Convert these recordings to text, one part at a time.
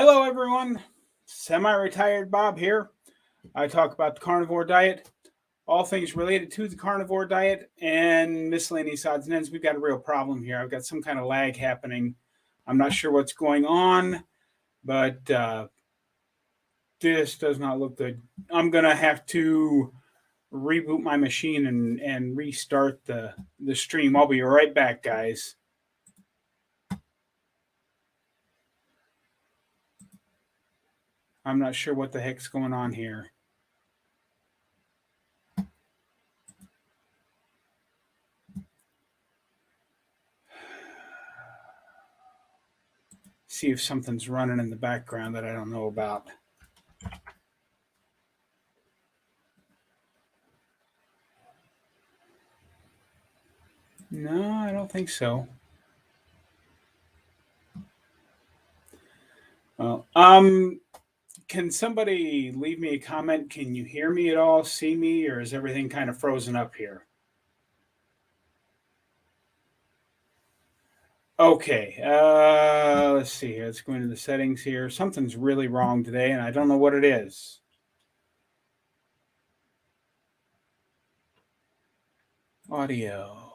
Hello, everyone. Semi-retired Bob here. I talk about the carnivore diet, all things related to the carnivore diet, and miscellaneous odds and ends. We've got a real problem here. I've got some kind of lag happening. I'm not sure what's going on, but this does not look good. I'm going to have to reboot my machine and restart the stream. I'll be right back, guys. I'm not sure what the heck's going on here. See if something's running in the background that I don't know about. No, I don't think so. Well, can somebody leave me a comment? Can you hear me at all, see me, or is everything kind of frozen up here? Okay, let's see here. Let's go into the settings here. Something's really wrong today, and I don't know what it is. Audio.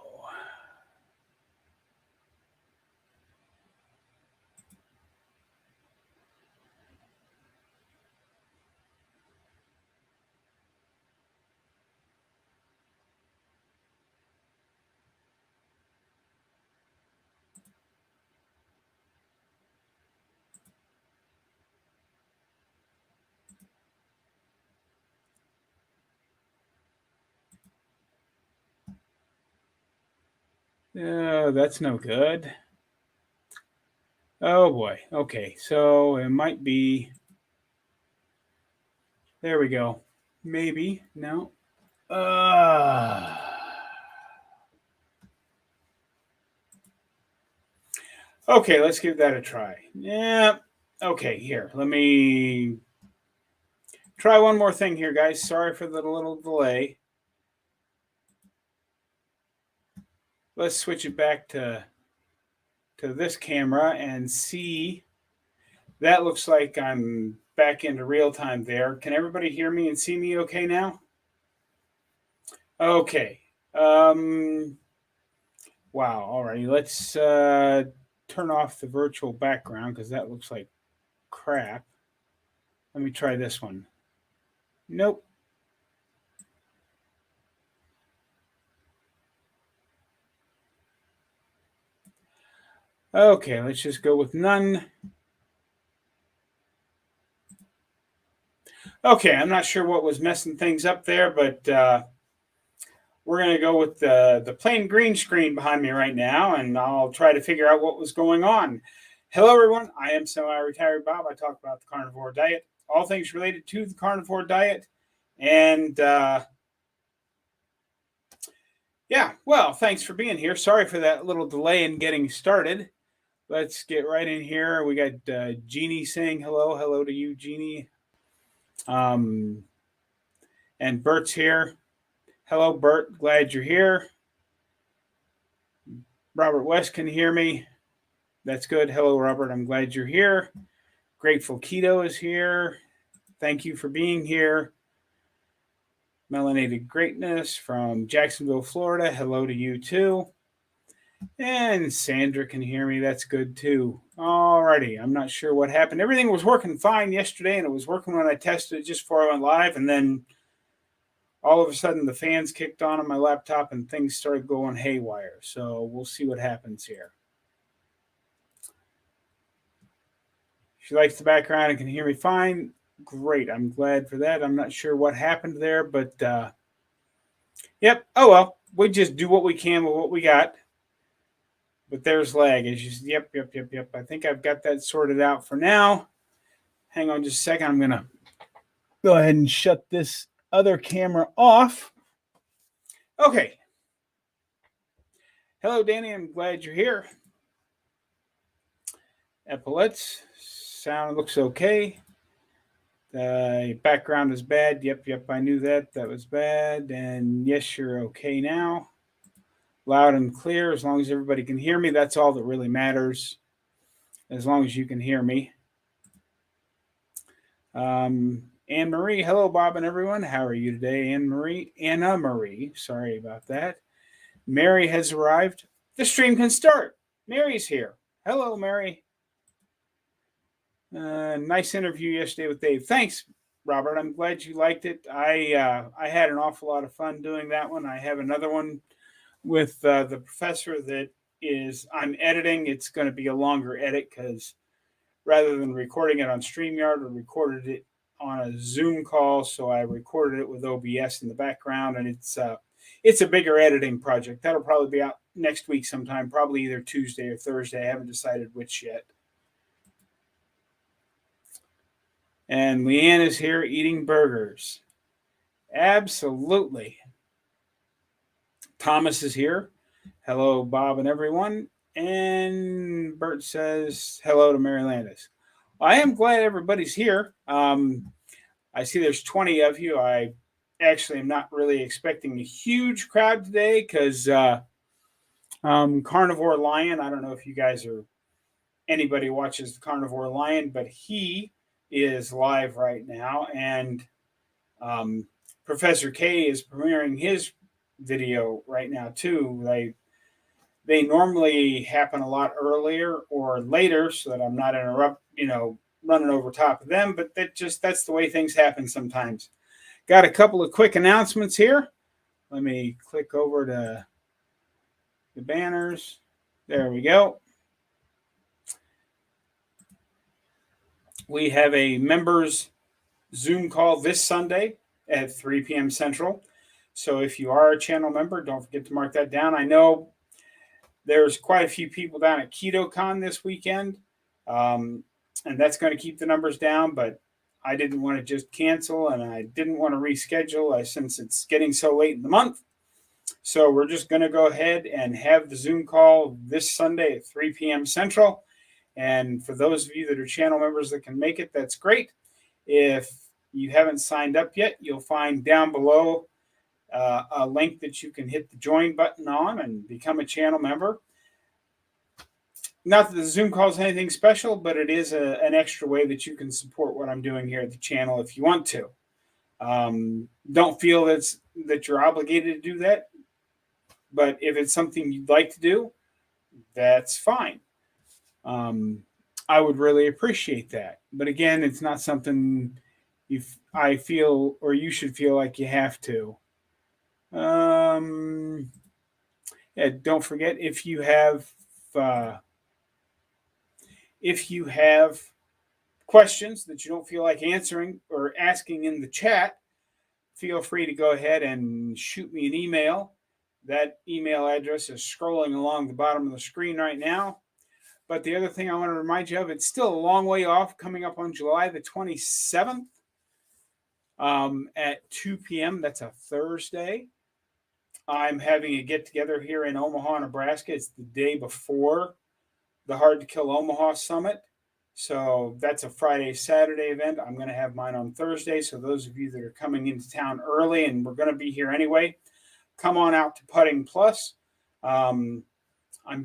That's no good. Oh boy. Okay, so it might be. There we go. Maybe. No. Okay, let's give that a try. Yeah. Okay, here. Let me try one more thing here, guys. Sorry for the little delay. Let's switch it back to this camera and see. That looks like I'm back into real time there. Can everybody hear me and see me okay now? Okay. Wow. All right. Let's turn off the virtual background because that looks like crap. Let me try this one. Nope. Okay, let's just go with none. Okay, I'm not sure what was messing things up there, but we're going to go with the plain green screen behind me right now, and I'll try to figure out what was going on. Hello, everyone. I am Semi-Retired Bob. I talk about the carnivore diet, all things related to the carnivore diet, and yeah, well, thanks for being here. Sorry for that little delay in getting started. Let's get right in here. We got Jeannie saying hello. Hello to you, Jeannie. And Bert's here. Hello, Bert. Glad you're here. Robert West can hear me. That's good. Hello, Robert. I'm glad you're here. Grateful Keto is here. Thank you for being here. Melanated Greatness from Jacksonville, Florida. Hello to you, too. And Sandra can hear me. That's good, too. Alrighty. I'm not sure what happened. Everything was working fine yesterday, and it was working when I tested it just before I went live, and then all of a sudden the fans kicked on my laptop and things started going haywire. So we'll see what happens here. She likes the background and can hear me fine. Great. I'm glad for that. I'm not sure what happened there, but yep. Oh, well, we just do what we can with what we got. But there's lag. It's just, yep. I think I've got that sorted out for now. Hang on just a second. I'm going to go ahead and shut this other camera off. Okay. Hello, Danny. I'm glad you're here. Epaulets. Sound looks okay. The background is bad. Yep. I knew that. That was bad. And yes, you're okay now. Loud and clear. As long as everybody can hear me, that's all that really matters. As long as you can hear me. Anne Marie, hello, Bob and everyone. How are you today, Anne Marie? Anna Marie, sorry about that. Mary has arrived. The stream can start. Mary's here. Hello, Mary. Nice interview yesterday with Dave. Thanks, Robert. I'm glad you liked it. I had an awful lot of fun doing that one. I have another one with the professor that I'm editing. It's going to be a longer edit because rather than recording it on StreamYard, I recorded it on a Zoom call. So I recorded it with OBS in the background, and it's a bigger editing project. That'll probably be out next week sometime, probably either Tuesday or Thursday. I haven't decided which yet. And Leanne is here eating burgers. Absolutely. Thomas is here. Hello, Bob and everyone. And Bert says hello to Mary Landis. I am glad everybody's here. I see there's 20 of you. I actually am not really expecting a huge crowd today because Carnivore Lion, I don't know if you guys anybody watches the Carnivore Lion, but he is live right now. And Professor K is premiering his video right now too. They normally happen a lot earlier or later so that I'm not running over top of them, but that's the way things happen sometimes. Got a couple of quick announcements here. Let me click over to the banners. There we go. We have a members Zoom call this Sunday at 3 p.m. Central. So if you are a channel member, don't forget to mark that down. I know there's quite a few people down at KetoCon this weekend, and that's going to keep the numbers down, but I didn't want to just cancel, and I didn't want to reschedule since it's getting so late in the month. So we're just going to go ahead and have the Zoom call this Sunday at 3 p.m. Central. And for those of you that are channel members that can make it, that's great. If you haven't signed up yet, you'll find down below a link that you can hit the join button on and become a channel member. Not that the Zoom call is anything special, but it is an extra way that you can support what I'm doing here at the channel if you want to. Don't feel that you're obligated to do that, but if it's something you'd like to do, that's fine. I would really appreciate that. But again, it's not something I feel or you should feel like you have to. Yeah, don't forget if you have questions that you don't feel like answering or asking in the chat, feel free to go ahead and shoot me an email. That email address is scrolling along the bottom of the screen right now. But the other thing I want to remind you of, it's still a long way off, coming up on July the 27th at 2 p.m. That's a Thursday. I'm having a get-together here in Omaha, Nebraska. It's the day before the Hard to Kill Omaha Summit. So that's a Friday, Saturday event. I'm going to have mine on Thursday. So those of you that are coming into town early, and we're going to be here anyway, come on out to Putting Plus. I'm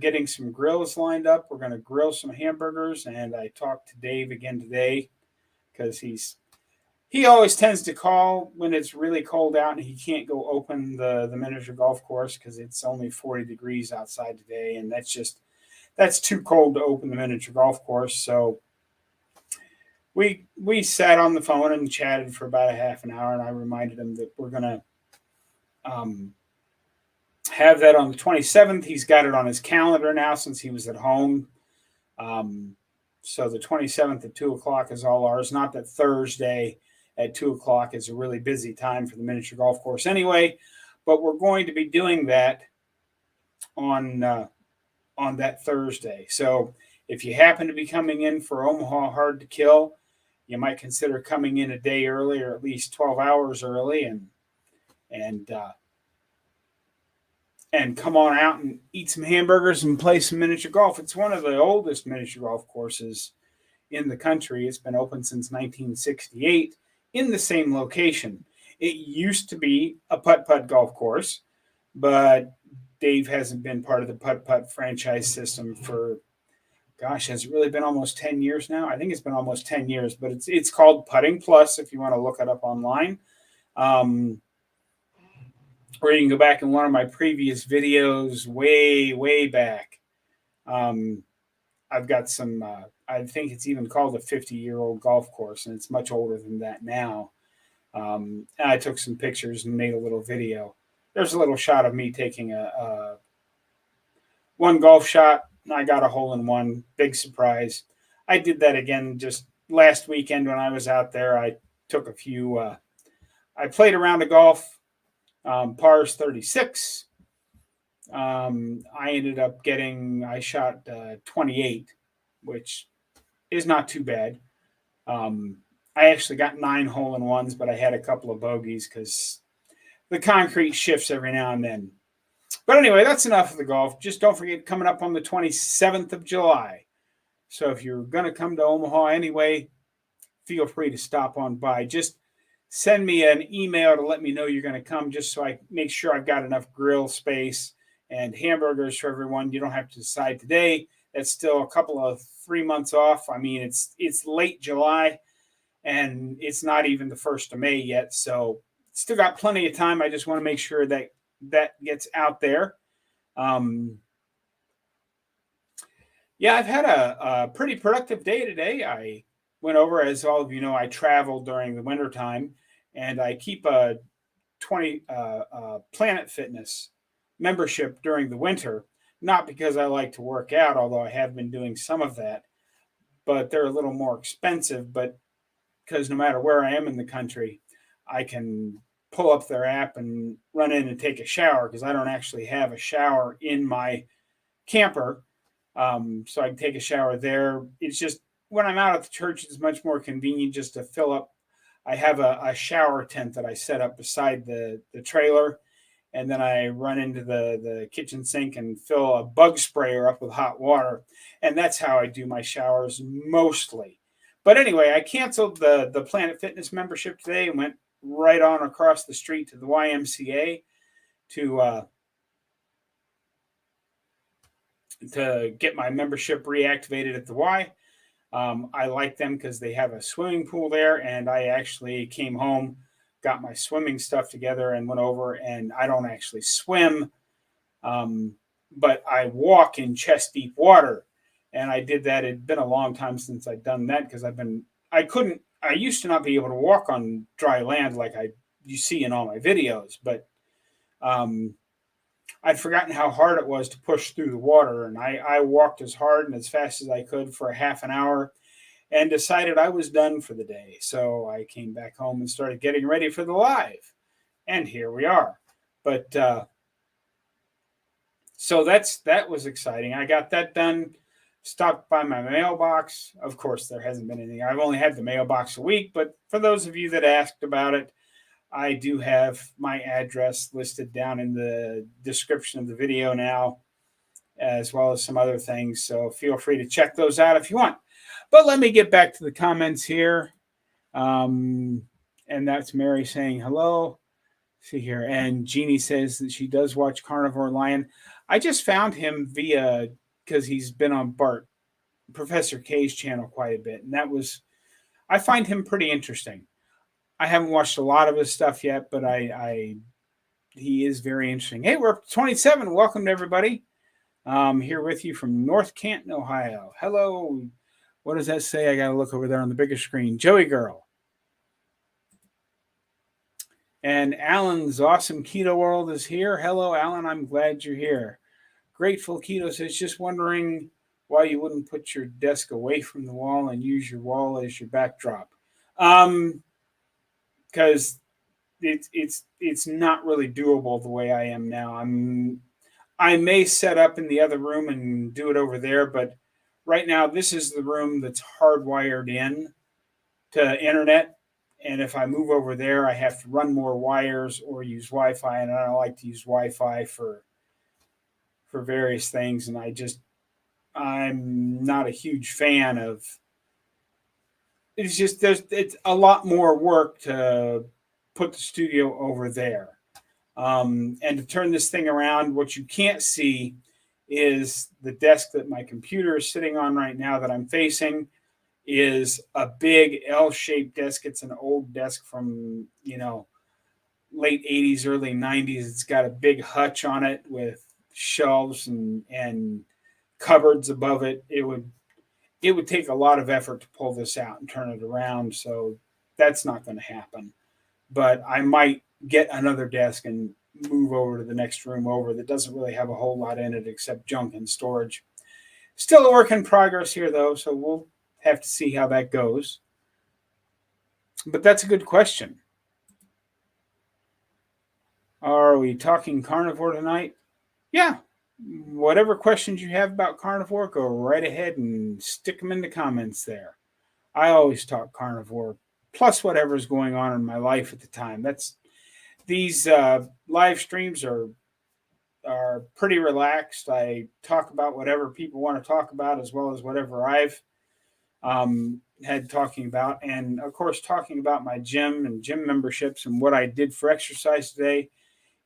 getting some grills lined up. We're going to grill some hamburgers, and I talked to Dave again today because he always tends to call when it's really cold out and he can't go open the miniature golf course because it's only 40 degrees outside today, and that's too cold to open the miniature golf course. So we sat on the phone and chatted for about a half an hour, and I reminded him that we're going to have that on the 27th. He's got it on his calendar now since he was at home. So the 27th at 2 o'clock is all ours. Not that Thursday at 2 o'clock is a really busy time for the miniature golf course anyway, but we're going to be doing that on that Thursday. So if you happen to be coming in for Omaha Hard to Kill, you might consider coming in a day early or at least 12 hours early and come on out and eat some hamburgers and play some miniature golf. It's one of the oldest miniature golf courses in the country. It's been open since 1968 in the same location. It used to be a putt-putt golf course, but Dave hasn't been part of the putt-putt franchise system for gosh, has it really been almost 10 years now? I think it's been almost 10 years, but it's called Putting Plus if you want to look it up online. Or you can go back in one of my previous videos way back. I've got some, I think it's even called a 50-year-old golf course, and it's much older than that now. And I took some pictures and made a little video. There's a little shot of me taking a one golf shot. I got a hole in one. Big surprise. I did that again just last weekend when I was out there. I took a few. I played around of golf, pars 36. I ended up I shot 28, which is not too bad. I actually got 9 hole-in-ones, but I had a couple of bogeys because the concrete shifts every now and then. But anyway, that's enough of the golf. Just don't forget, coming up on the 27th of July. So if you're going to come to Omaha anyway, feel free to stop on by. Just send me an email to let me know you're going to come, just so I make sure I've got enough grill space and hamburgers for everyone. You don't have to decide today. That's still a couple of 3 months off. I mean, it's late July, and it's not even the 1st of May yet. So still got plenty of time. I just want to make sure that gets out there. Yeah, I've had a pretty productive day today. I went over, as all of you know, I travel during the wintertime, and I keep a 20 Planet Fitness membership during the winter, not because I like to work out, although I have been doing some of that, but they're a little more expensive. But because no matter where I am in the country, I can pull up their app and run in and take a shower, because I don't actually have a shower in my camper. So I can take a shower there. It's just when I'm out at the church, it's much more convenient just to fill up. I have a shower tent that I set up beside the trailer, and then I run into the kitchen sink and fill a bug sprayer up with hot water. And that's how I do my showers mostly. But anyway, I canceled the Planet Fitness membership today and went right on across the street to the YMCA to get my membership reactivated at the Y. I like them because they have a swimming pool there, and I actually came home, got my swimming stuff together, and went over. And I don't actually swim, but I walk in chest deep water, and I did that. It'd been a long time since I'd done that, because I used to not be able to walk on dry land like you see in all my videos, but I'd forgotten how hard it was to push through the water. And I walked as hard and as fast as I could for a half an hour and decided I was done for the day. So I came back home and started getting ready for the live. And here we are. But so that was exciting. I got that done. Stopped by my mailbox. Of course, there hasn't been anything. I've only had the mailbox a week, but for those of you that asked about it, I do have my address listed down in the description of the video now, as well as some other things. So feel free to check those out if you want. But let me get back to the comments here. And that's Mary saying hello. See here. And Jeannie says that she does watch Carnivore Lion. I just found him because he's been on Professor K's channel quite a bit. And I find him pretty interesting. I haven't watched a lot of his stuff yet, but he is very interesting. Hey, we're up to 27. Welcome to everybody. Here with you from North Canton, Ohio. Hello. What does that say? I got to look over there on the bigger screen. Joey Girl. And Alan's Awesome Keto World is here. Hello, Alan. I'm glad you're here. Grateful Keto says, just wondering why you wouldn't put your desk away from the wall and use your wall as your backdrop. Because it's not really doable the way I am now. I may set up in the other room and do it over there, but right now this is the room that's hardwired in to internet. And if I move over there, I have to run more wires or use Wi-Fi, and I don't like to use Wi-Fi for various things. And I'm not a huge fan of. It's just it's a lot more work to put the studio over there, and to turn this thing around. What you can't see is the desk that my computer is sitting on right now that I'm facing is a big L-shaped desk. It's an old desk from, late 80s, early 90s. It's got a big hutch on it with shelves and cupboards above it. It would take a lot of effort to pull this out and turn it around, so that's not going to happen. But I might get another desk and move over to the next room over that doesn't really have a whole lot in it except junk and storage. Still a work in progress here, though, so we'll have to see how that goes. But that's a good question. Are we talking carnivore tonight? Yeah. Whatever questions you have about carnivore, go right ahead and stick them in the comments there. I always talk carnivore, plus whatever's going on in my life at the time. These live streams are pretty relaxed. I talk about whatever people want to talk about, as well as whatever I've had talking about, and of course talking about my gym and gym memberships and what I did for exercise today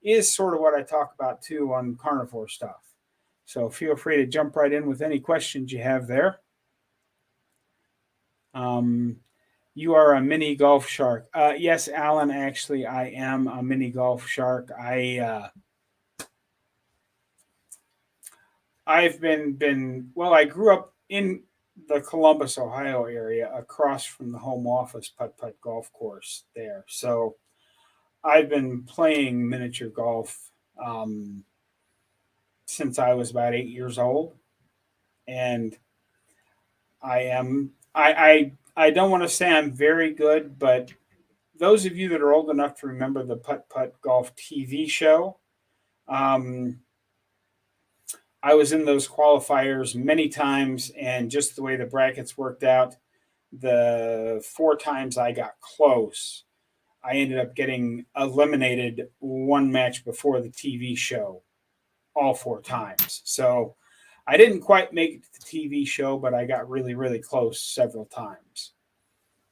is sort of what I talk about too on carnivore stuff. So feel free to jump right in with any questions you have there. You are a mini golf shark. Yes, Alan, actually I am a mini golf shark. I've I grew up in the Columbus, Ohio area across from the home office putt-putt golf course there. So I've been playing miniature golf since I was about 8 years old, and I don't want to say I'm very good, but those of you that are old enough to remember the Putt Putt Golf TV show, I was in those qualifiers many times, and just the way the brackets worked out, the 4 times I got close, I ended up getting eliminated one match before the TV show, all 4 times. So I didn't quite make it to the TV show, but I got really, really close several times.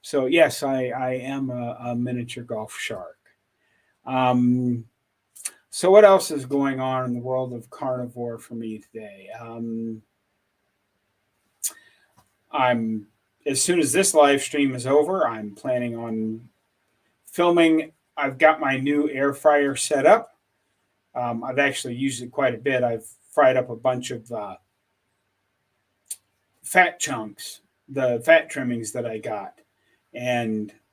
So yes, I am a miniature golf shark. So what else is going on in the world of carnivore for me today? I'm as soon as this live stream is over, I'm planning on filming. I've got my new air fryer set up. I've actually used it quite a bit. I've fried up a bunch of fat chunks, the fat trimmings that I got,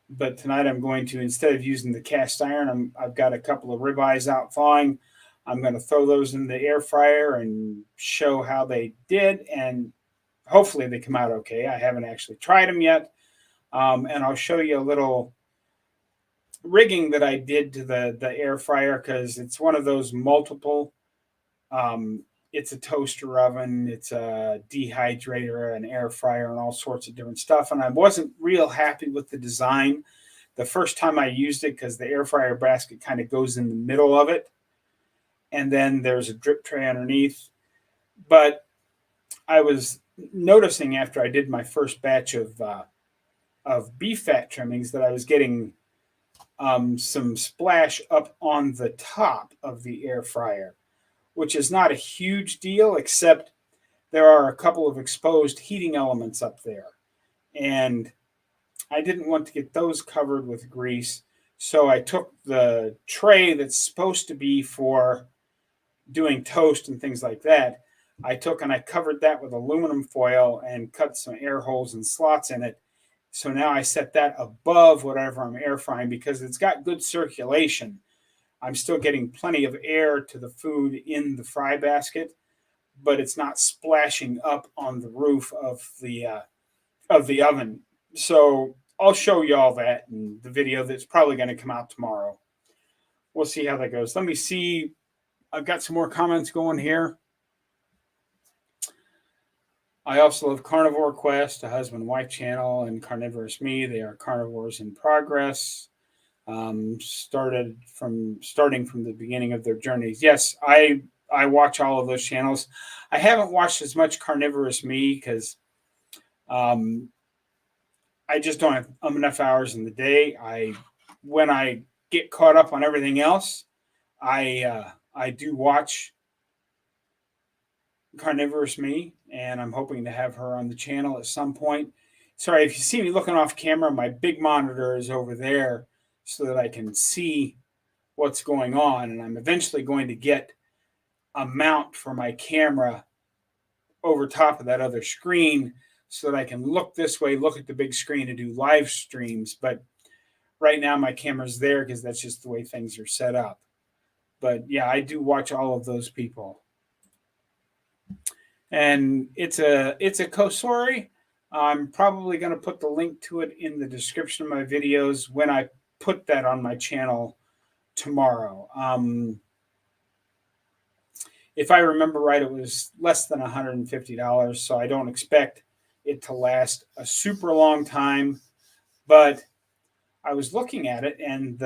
but tonight I'm going to, instead of using the cast iron, I've got a couple of ribeyes out thawing. I'm going to throw those in the air fryer and show how they did, and hopefully they come out okay. I haven't actually tried them yet, and I'll show you a little rigging that I did to the air fryer, because it's one of those multiple. It's a toaster oven, it's a dehydrator, an air fryer, and all sorts of different stuff. And I wasn't real happy with the design the first time I used it, because the air fryer basket kind of goes in the middle of it, and then there's a drip tray underneath. But I was noticing after I did my first batch of beef fat trimmings that I was getting some splash up on the top of the air fryer, which is not a huge deal, except there are a couple of exposed heating elements up there. And I didn't want to get those covered with grease. So I took the tray that's supposed to be for doing toast and things like that. I covered that with aluminum foil and cut some air holes and slots in it. So now I set that above whatever I'm air frying, because it's got good circulation. I'm still getting plenty of air to the food in the fry basket, but it's not splashing up on the roof of the oven. So I'll show you all that in the video that's probably going to come out tomorrow. We'll see how that goes. Let me see. I've got some more comments going here. I also love Carnivore Quest, a husband-wife channel, and Carnivorous Me. They are carnivores in progress. Starting from the beginning of their journeys. Yes, I watch all of those channels. I haven't watched as much Carnivorous Me because I just don't have enough hours in the day. When I get caught up on everything else, I do watch Carnivorous Me, and I'm hoping to have her on the channel at some point. Sorry, if you see me looking off camera, my big monitor is over there so that I can see what's going on, and I'm eventually going to get a mount for my camera over top of that other screen so that I can look this way, look at the big screen, and do live streams. But right now my camera's there because that's just the way things are set up. But yeah, I do watch all of those people. And it's a Kosori. I'm probably going to put the link to it in the description of my videos when I put that on my channel tomorrow. If I remember right, it was less than $150, so I don't expect it to last a super long time. But I was looking at it, and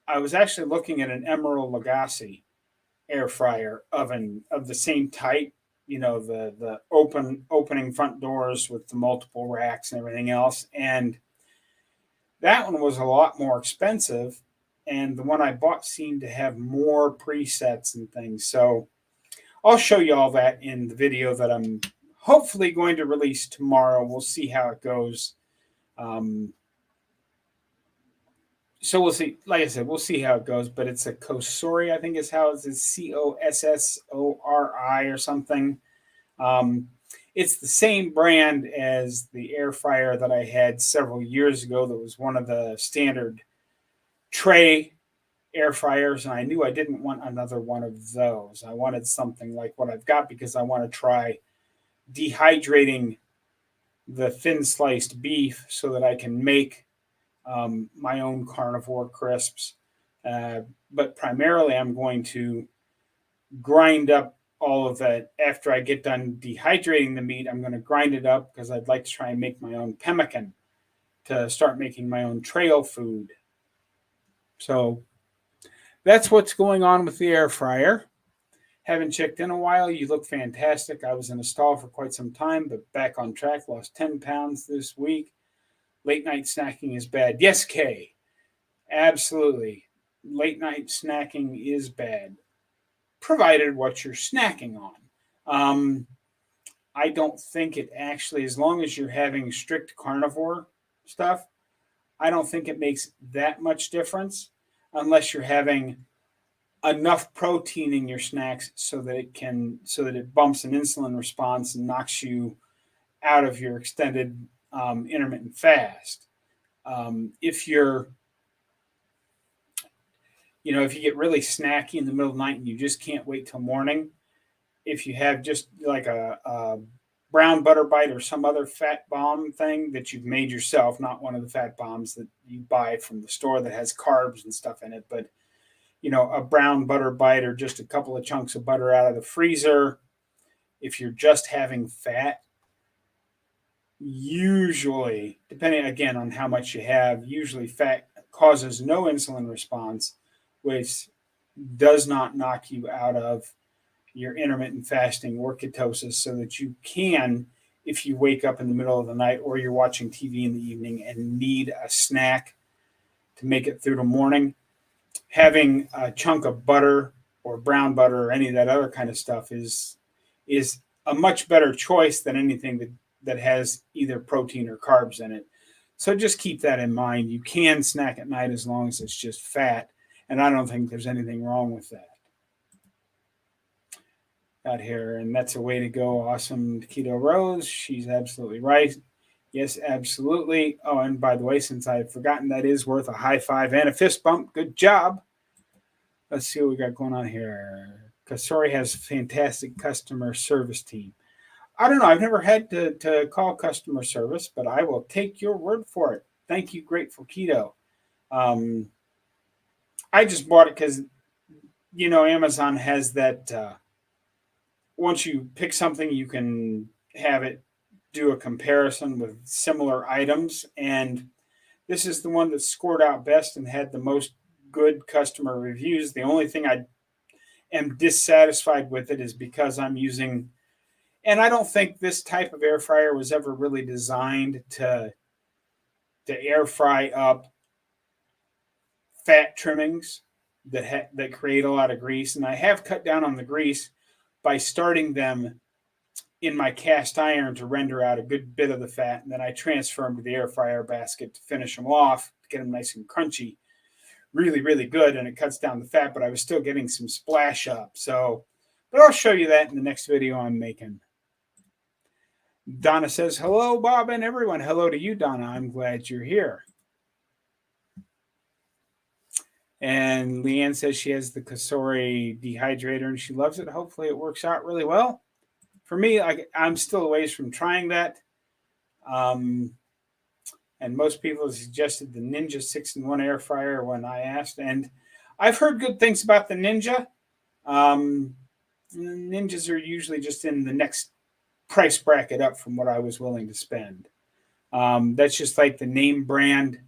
I was actually looking at an Emerald Lagasse air fryer oven of the same type, the opening front doors with the multiple racks and everything else. And that one was a lot more expensive, and the one I bought seemed to have more presets and things. So I'll show you all that in the video that I'm hopefully going to release tomorrow. We'll see how it goes. So we'll see. Like I said, we'll see how it goes. But it's a Kosori, I think is how it's Cossori or something. It's the same brand as the air fryer that I had several years ago. That was one of the standard tray air fryers, and I knew I didn't want another one of those. I wanted something like what I've got because I want to try dehydrating the thin sliced beef so that I can make my own carnivore crisps. But primarily, I'm going to grind up all of that. After I get done dehydrating the meat, I'm going to grind it up because I'd like to try and make my own pemmican to start making my own trail food. So that's what's going on with the air fryer. Haven't checked in a while. You look fantastic. I was in a stall for quite some time, but back on track. Lost 10 pounds this week. Late night snacking is bad. Yes, Kay. Absolutely. Late night snacking is bad, provided what you're snacking on. I don't think it actually, as long as you're having strict carnivore stuff, I don't think it makes that much difference unless you're having enough protein in your snacks so that it bumps an insulin response and knocks you out of your extended intermittent fast. If you get really snacky in the middle of the night and you just can't wait till morning, if you have just like a brown butter bite or some other fat bomb thing that you've made yourself, not one of the fat bombs that you buy from the store that has carbs and stuff in it, but a brown butter bite or just a couple of chunks of butter out of the freezer. If you're just having fat, usually, depending again on how much you have, usually fat causes no insulin response, which does not knock you out of your intermittent fasting or ketosis, so that you can, if you wake up in the middle of the night or you're watching TV in the evening and need a snack to make it through the morning, having a chunk of butter or brown butter or any of that other kind of stuff is a much better choice than anything that has either protein or carbs in it. So just keep that in mind. You can snack at night as long as it's just fat, and I don't think there's anything wrong with that. Got here, and that's a way to go. Awesome, Keto Rose. She's absolutely right. Yes, absolutely. Oh, and by the way, since I've forgotten, that is worth a high five and a fist bump. Good job. Let's see what we got going on here. Kosori has a fantastic customer service team. I don't know. I've never had to call customer service, but I will take your word for it. Thank you, Grateful Keto. I just bought it because, Amazon has that. Once you pick something, you can have it do a comparison with similar items. And this is the one that scored out best and had the most good customer reviews. The only thing I am dissatisfied with it is because I'm using, and I don't think this type of air fryer was ever really designed to air fry up fat trimmings that create a lot of grease. And I have cut down on the grease, by starting them in my cast iron to render out a good bit of the fat, and then I transfer them to the air fryer basket to finish them off, to get them nice and crunchy. Really, really good, and it cuts down the fat, but I was still getting some splash up. So, but I'll show you that in the next video I'm making. Donna says, hello, Bob and everyone. Hello to you, Donna. I'm glad you're here. And Leanne says she has the Kasori dehydrator and she loves it. Hopefully it works out really well. For me, I'm still a ways from trying that. And most people suggested the Ninja 6-in-1 air fryer when I asked. And I've heard good things about the Ninja. Ninjas are usually just in the next price bracket up from what I was willing to spend. That's just like the name brand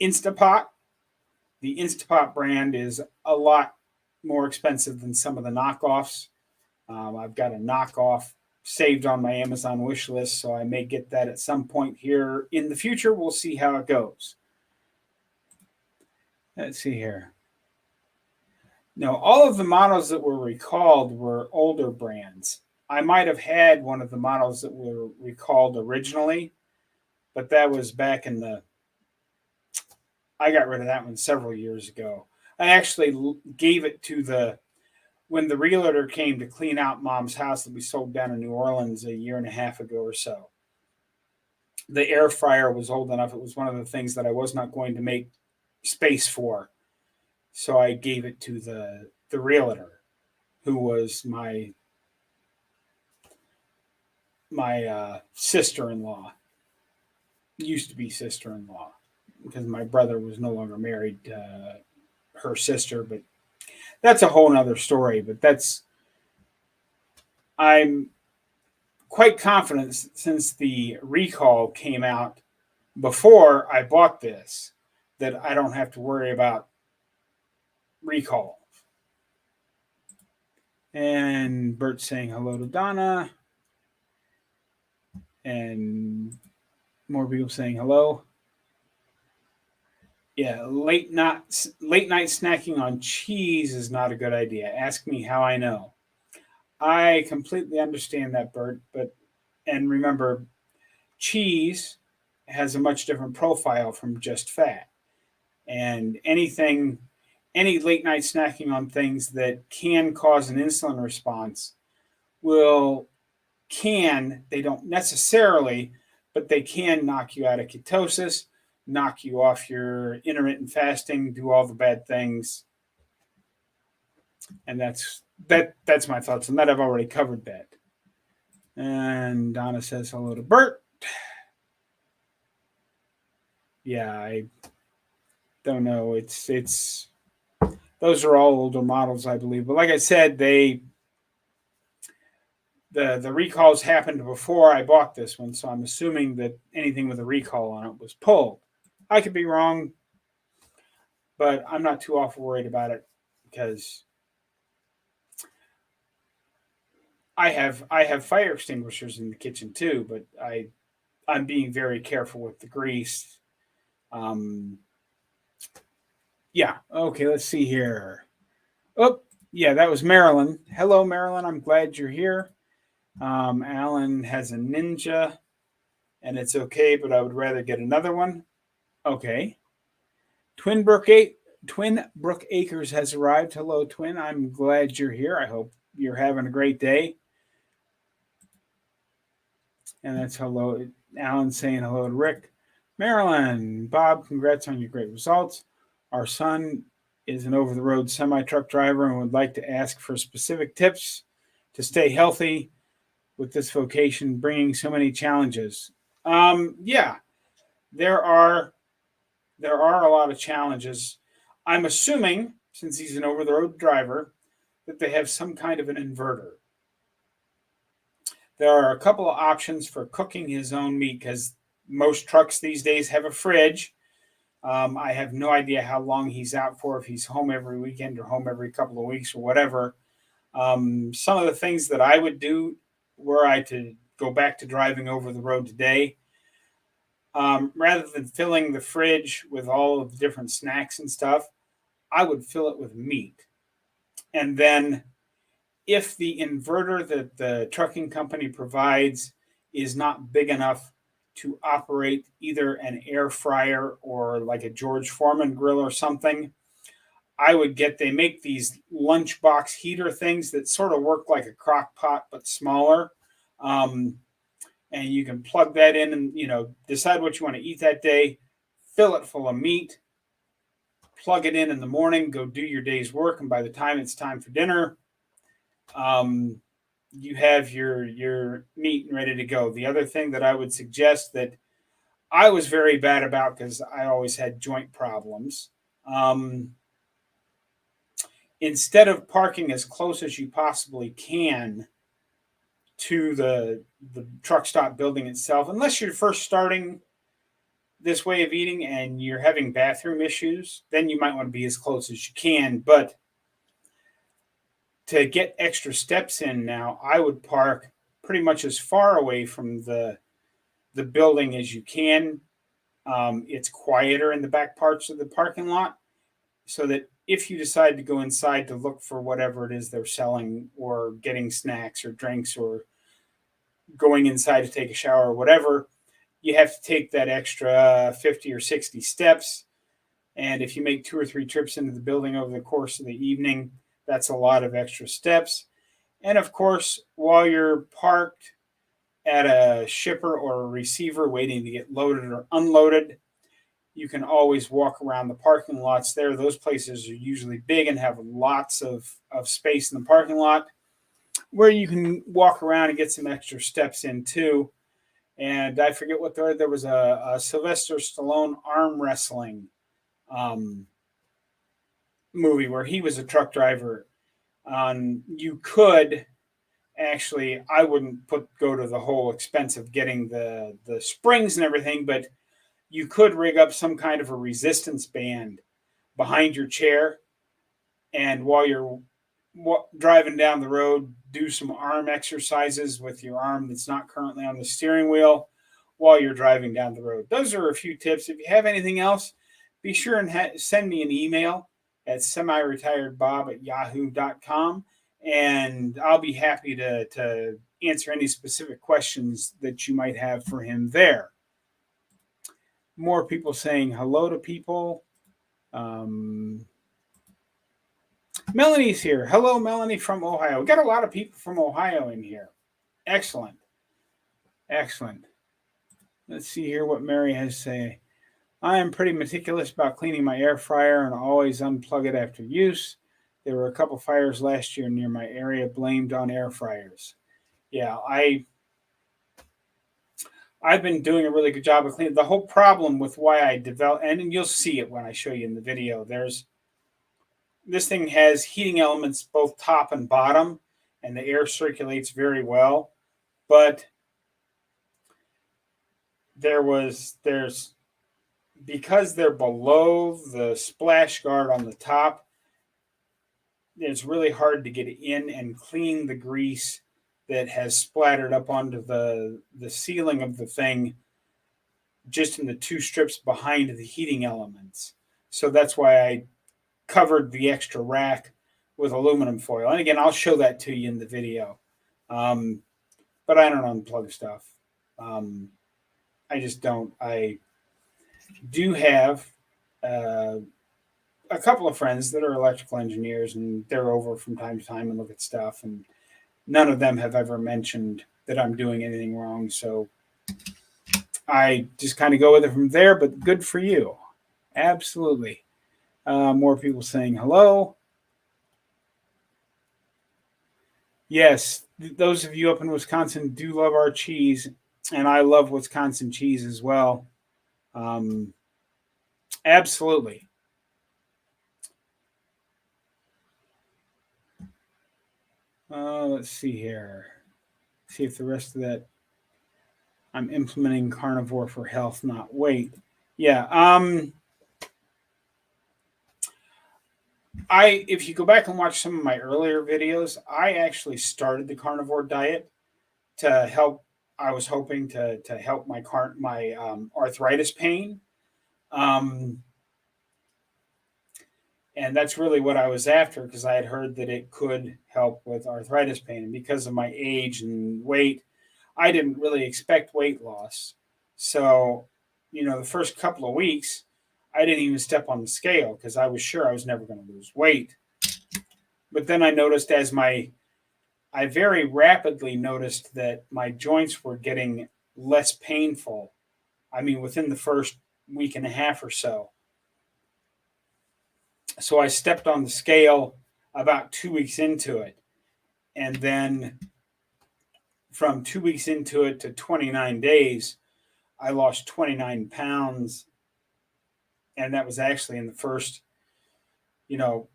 Instapot. The Instapot brand is a lot more expensive than some of the knockoffs. I've got a knockoff saved on my Amazon wish list, so I may get that at some point here in the future. We'll see how it goes. Let's see here. Now, all of the models that were recalled were older brands. I might have had one of the models that were recalled originally, but that was back in the... I got rid of that one several years ago. I actually gave it to the... When the realtor came to clean out Mom's house that we sold down in New Orleans a year and a half ago or so, the air fryer was old enough. It was one of the things that I was not going to make space for. So I gave it to the realtor, who was my sister-in-law. Used to be sister-in-law, because my brother was no longer married to her sister, but that's a whole nother story. But I'm quite confident, since the recall came out before I bought this, that I don't have to worry about recall. And Bert's saying hello to Donna. And more people saying hello. Yeah, late night snacking on cheese is not a good idea. Ask me how I know. I completely understand that, Bert, and remember, cheese has a much different profile from just fat. And any late night snacking on things that can cause an insulin response they don't necessarily, but they can knock you out of ketosis, knock you off your intermittent fasting, do all the bad things. And that's my thoughts on that. I've already covered that. And Donna says hello to Bert. Yeah, I don't know. It's those are all older models, I believe. But like I said, the recalls happened before I bought this one, so I'm assuming that anything with a recall on it was pulled. I could be wrong, but I'm not too awful worried about it, because I have fire extinguishers in the kitchen too, but I'm being very careful with the grease. Yeah, okay, let's see here. Oh, yeah, that was Marilyn. Hello, Marilyn. I'm glad you're here. Alan has a Ninja, and it's okay, but I would rather get another one. Okay. Twin Brook Acres has arrived. Hello, Twin. I'm glad you're here. I hope you're having a great day. And that's hello. Alan saying hello to Rick. Marilyn, Bob, congrats on your great results. Our son is an over-the-road semi-truck driver and would like to ask for specific tips to stay healthy with this vocation bringing so many challenges. Yeah, there are a lot of challenges. I'm assuming, since he's an over-the-road driver, that they have some kind of an inverter. There are a couple of options for cooking his own meat, because most trucks these days have a fridge. I have no idea how long he's out for, if he's home every weekend or home every couple of weeks or whatever. Some of the things that I would do, were I to go back to driving over the road today, rather than filling the fridge with all of the different snacks and stuff, I would fill it with meat. And then if the inverter that the trucking company provides is not big enough to operate either an air fryer or like a George Foreman grill or something, I would they make these lunchbox heater things that sort of work like a crock pot but smaller. And you can plug that in and, decide what you want to eat that day, fill it full of meat, plug it in the morning, go do your day's work. And by the time it's time for dinner, you have your meat ready to go. The other thing that I would suggest that I was very bad about because I always had joint problems. Instead of parking as close as you possibly can to the truck stop building itself, unless you're first starting this way of eating and you're having bathroom issues, then you might want to be as close as you can. But to get extra steps in now, I would park pretty much as far away from the building as you can. It's quieter in the back parts of the parking lot, so that if you decide to go inside to look for whatever it is they're selling or getting snacks or drinks or going inside to take a shower or whatever, you have to take that extra 50 or 60 steps. And if you make 2 or 3 trips into the building over the course of the evening, that's a lot of extra steps. And of course, while you're parked at a shipper or a receiver waiting to get loaded or unloaded, you can always walk around the parking lots there. Those places are usually big and have lots of space in the parking lot where you can walk around and get some extra steps in too. And I forget what there was a Sylvester Stallone arm wrestling movie where he was a truck driver. You could actually, I wouldn't go to the whole expense of getting the springs and everything, but you could rig up some kind of a resistance band behind your chair, and while you're driving down the road, do some arm exercises with your arm that's not currently on the steering wheel while you're driving down the road. Those are a few tips. If you have anything else, be sure and send me an email at semiretiredbob@yahoo.com, and I'll be happy to answer any specific questions that you might have for him there. More people saying hello to people. Melanie's here. Hello, Melanie from Ohio. We got a lot of people from Ohio in here. Excellent. Excellent. Let's see here what Mary has to say. I am pretty meticulous about cleaning my air fryer and always unplug it after use. There were a couple fires last year near my area blamed on air fryers. Yeah, I've been doing a really good job of cleaning. The whole problem with why I developed, and you'll see it when I show you in the video, this thing has heating elements both top and bottom, and the air circulates very well. But because they're below the splash guard on the top, it's really hard to get in and clean the grease that has splattered up onto the ceiling of the thing just in the 2 strips behind the heating elements. So that's why I covered the extra rack with aluminum foil. And again, I'll show that to you in the video. But I don't unplug stuff. I just don't. I do have a couple of friends that are electrical engineers, and they're over from time to time and look at stuff, and none of them have ever mentioned that I'm doing anything wrong. So I just kind of go with it from there, but good for you. Absolutely. More people saying hello. Yes, those of you up in Wisconsin do love our cheese, and I love Wisconsin cheese as well. Absolutely. Let's see here. See if the rest of that. I'm implementing carnivore for health, not weight. Yeah. If you go back and watch some of my earlier videos, I actually started the carnivore diet to help. I was hoping to help my arthritis pain. And that's really what I was after, because I had heard that it could help with arthritis pain. And because of my age and weight, I didn't really expect weight loss. So, the first couple of weeks, I didn't even step on the scale because I was sure I was never going to lose weight. But then I very rapidly noticed that my joints were getting less painful. I mean, within the first week and a half or so. So I stepped on the scale about 2 weeks into it. And then from 2 weeks into it to 29 days, I lost 29 pounds. And that was actually in the first, you know,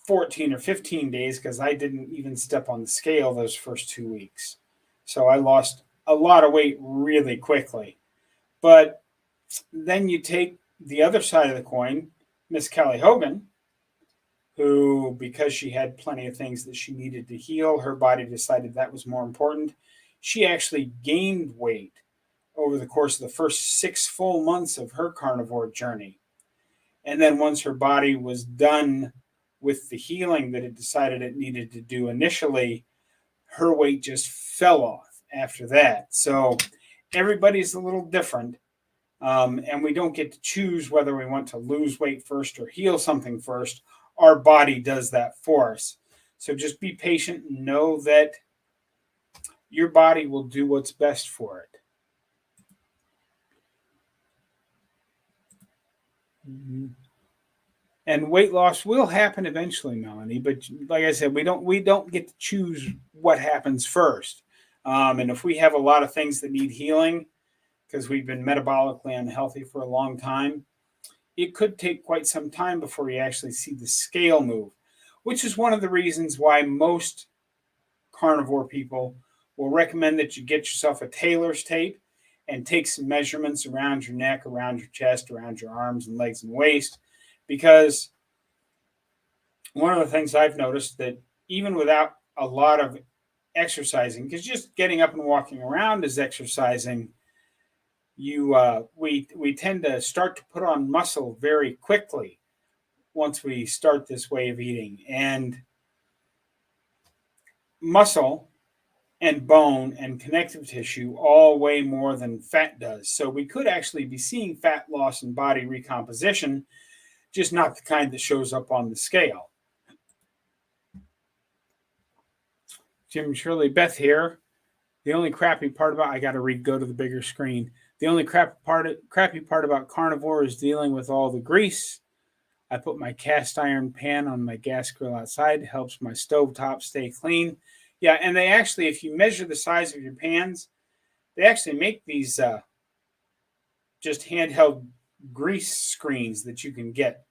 14 or 15 days, because I didn't even step on the scale those first 2 weeks. So I lost a lot of weight really quickly. But then you take the other side of the coin, Miss Kelly Hogan, who, because she had plenty of things that she needed to heal, her body decided that was more important. She actually gained weight over the course of the first 6 full months of her carnivore journey. And then once her body was done with the healing that it decided it needed to do initially, her weight just fell off after that. So everybody's a little different. And we don't get to choose whether we want to lose weight first or heal something first. Our body does that for us. So just be patient and know that your body will do what's best for it. Mm-hmm. And weight loss will happen eventually, Melanie. But like I said, we don't get to choose what happens first. And if we have a lot of things that need healing because we've been metabolically unhealthy for a long time, it could take quite some time before you actually see the scale move, which is one of the reasons why most carnivore people will recommend that you get yourself a tailor's tape and take some measurements around your neck, around your chest, around your arms and legs and waist. Because one of the things I've noticed, that even without a lot of exercising, because just getting up and walking around is exercising, we tend to start to put on muscle very quickly once we start this way of eating. And muscle and bone and connective tissue all weigh more than fat does. So we could actually be seeing fat loss and body recomposition, just not the kind that shows up on the scale. Jim Shirley Beth here. The only crappy part about I got to go to the bigger screen. The only crappy part about carnivore is dealing with all the grease. I put my cast iron pan on my gas grill outside. It helps my stovetop stay clean. Yeah, and they actually, if you measure the size of your pans, they actually make these just handheld grease screens that you can get.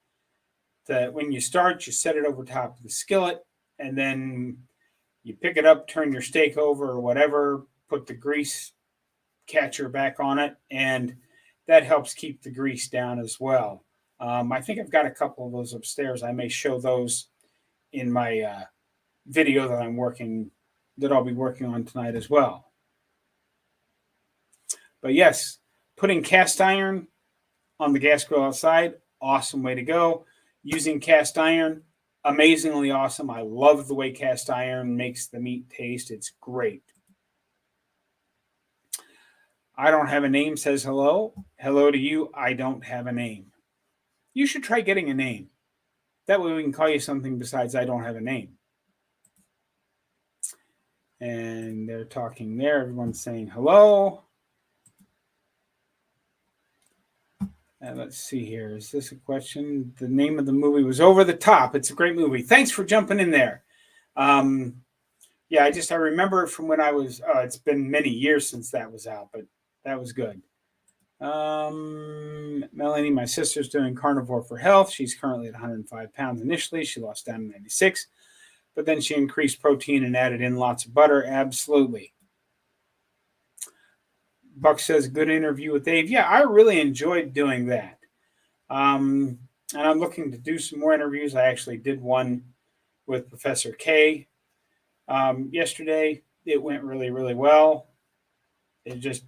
That when you start, you set it over top of the skillet, and then you pick it up, turn your steak over or whatever, put the grease catcher back on it, and that helps keep the grease down as well. I think I've got a couple of those upstairs. I may show those in my video that I'll be working on tonight as well. But yes, putting cast iron on the gas grill outside, awesome way to go. Using cast iron, amazingly awesome. I love the way cast iron makes the meat taste. It's great. I don't have a name says hello. Hello to you. I don't have a name. You should try getting a name. That way we can call you something besides I don't have a name. And they're talking there. Everyone's saying hello. Let's see here. Is this a question? The name of the movie was Over the Top. It's a great movie. Thanks for jumping in there. Yeah, I remember it from when I was, it's been many years since that was out, but that was good. Melanie, my sister's doing carnivore for health. She's currently at 105 pounds initially. She lost down to 96, but then she increased protein and added in lots of butter. Absolutely. Buck says, good interview with Dave. Yeah, I really enjoyed doing that. And I'm looking to do some more interviews. I actually did one with Professor K yesterday. It went really, really well. It just,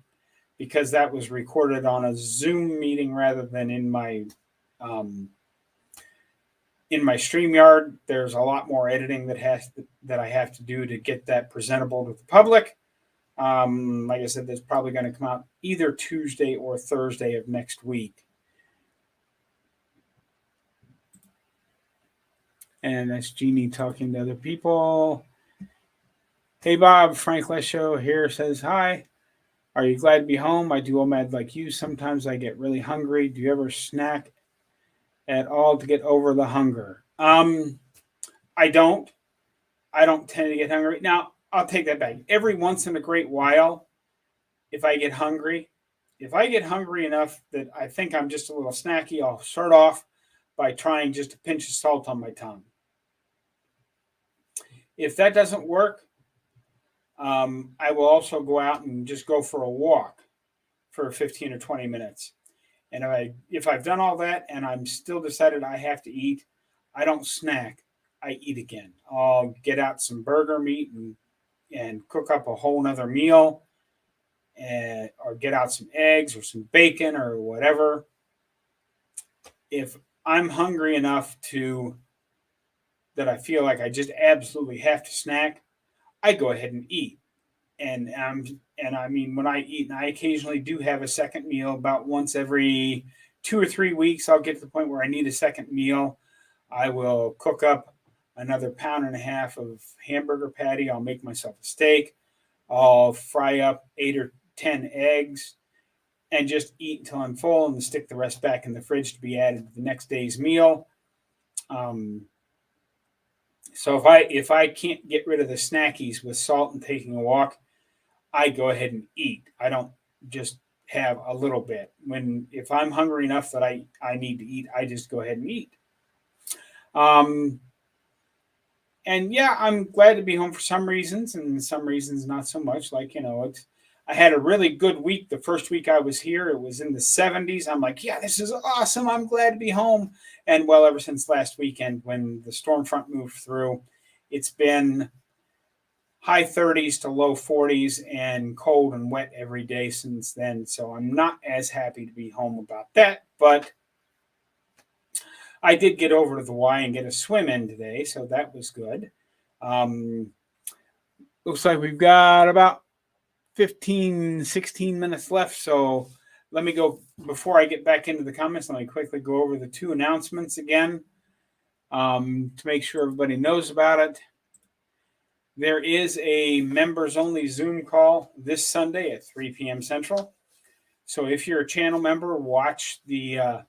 because that was recorded on a Zoom meeting rather than in my in my StreamYard, there's a lot more editing that I have to do to get that presentable to the public. Like I said, that's probably going to come out either Tuesday or Thursday of next week. And that's Jeannie talking to other people. Hey, Bob, Frank Lesho here says, hi. Are you glad to be home? I do OMAD like you. Sometimes I get really hungry. Do you ever snack at all to get over the hunger? I don't. I don't tend to get hungry. Now, I'll take that back. Every once in a great while, if I get hungry enough that I think I'm just a little snacky, I'll start off by trying just a pinch of salt on my tongue. If that doesn't work, I will also go out and just go for a walk for 15 or 20 minutes. And if I've done all that and I'm still decided I have to eat, I don't snack. I eat again. I'll get out some burger meat and cook up a whole nother meal, or get out some eggs or some bacon or whatever. If I'm hungry enough that I feel like I just absolutely have to snack, I go ahead and eat. And I mean, when I eat, and I occasionally do have a second meal about once every 2 or 3 weeks, I'll get to the point where I need a second meal. I will cook up another 1.5 pounds of hamburger patty. I'll make myself a steak. I'll fry up 8 or 10 eggs and just eat until I'm full and stick the rest back in the fridge to be added to the next day's meal. So if I can't get rid of the snackies with salt and taking a walk, I go ahead and eat. I don't just have a little bit. If I'm hungry enough that I need to eat, I just go ahead and eat. And yeah, I'm glad to be home for some reasons, and some reasons not so much. Like, I had a really good week. The first week I was here, it was in the 70s. I'm like, yeah, this is awesome. I'm glad to be home. And well, ever since last weekend when the storm front moved through, it's been high 30s to low 40s and cold and wet every day since then. So I'm not as happy to be home about that, but I did get over to the Y and get a swim in today, so that was good. Looks like we've got about 15, 16 minutes left, so let me go, before I get back into the comments, let me quickly go over the 2 announcements again to make sure everybody knows about it. There is a members-only Zoom call this Sunday at 3 p.m. Central. So if you're a channel member, watch the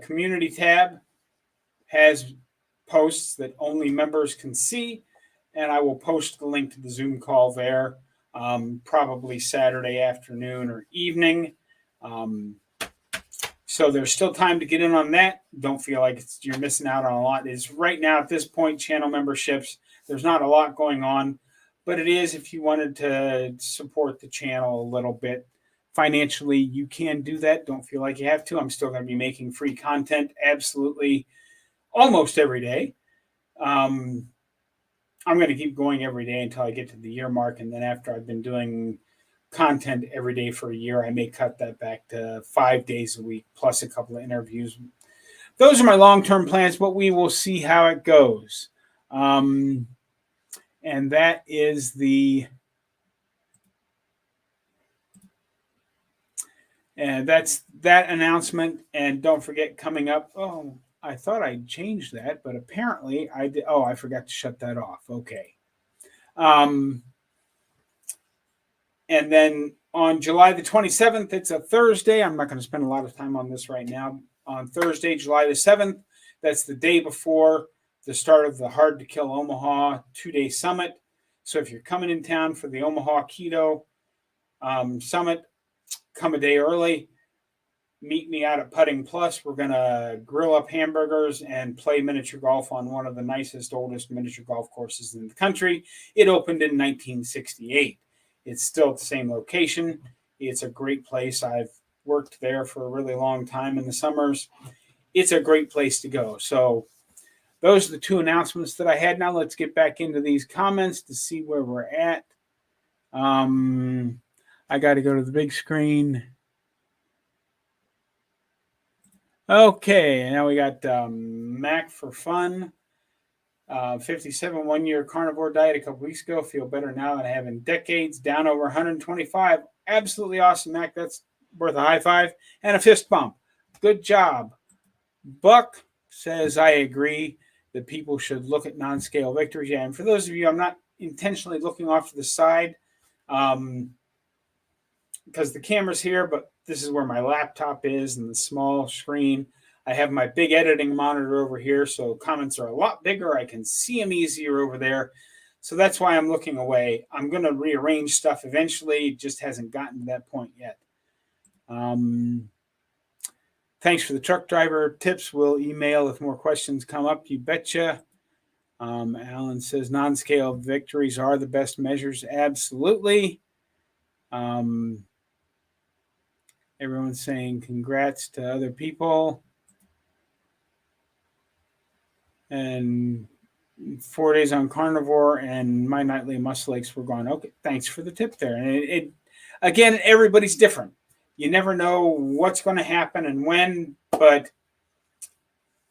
community tab has posts that only members can see, and I will post the link to the Zoom call there, probably Saturday afternoon or evening. So there's still time to get in on that. Don't feel like you're missing out on a lot. It's right now at this point, channel memberships, there's not a lot going on, but it is if you wanted to support the channel a little bit financially, you can do that. Don't feel like you have to. I'm still going to be making free content absolutely almost every day. I'm going to keep going every day until I get to the year mark. And then after I've been doing content every day for a year, I may cut that back to 5 days a week, plus a couple of interviews. Those are my long-term plans, but we will see how it goes. And that is and that's that announcement. And don't forget, coming up, I thought I changed that, but apparently I did. Oh, I forgot to shut that off. Okay. And then on July the 27th, it's a Thursday. I'm not going to spend a lot of time on this right now. On Thursday, July the 7th, that's the day before the start of the Hard to Kill Omaha 2-day summit. So if you're coming in town for the Omaha Keto Summit, come a day early. Meet me out at Putting Plus. We're going to grill up hamburgers and play miniature golf on one of the nicest, oldest miniature golf courses in the country. It opened in 1968. It's still at the same location. It's a great place. I've worked there for a really long time in the summers. It's a great place to go. So those are the 2 announcements that I had. Now let's get back into these comments to see where we're at. I got to go to the big screen. Okay, now we got Mac for Fun. 57 1 year carnivore diet a couple weeks ago. Feel better now than I have in decades. Down over 125. Absolutely awesome, Mac. That's worth a high five and a fist bump. Good job. Buck says, I agree that people should look at non scale victories. Yeah, and for those of you, I'm not intentionally looking off to the side because the camera's here, but this is where my laptop is and the small screen. I have my big editing monitor over here, so comments are a lot bigger. I can see them easier over there. So that's why I'm looking away. I'm going to rearrange stuff eventually. It just hasn't gotten to that point yet. Thanks for the truck driver tips. We'll email if more questions come up. You betcha. Alan says non-scale victories are the best measures. Absolutely. Everyone's saying congrats to other people. And 4 days on carnivore and my nightly muscle aches were gone. Okay, thanks for the tip there. And it again, everybody's different. You never know what's going to happen and when, but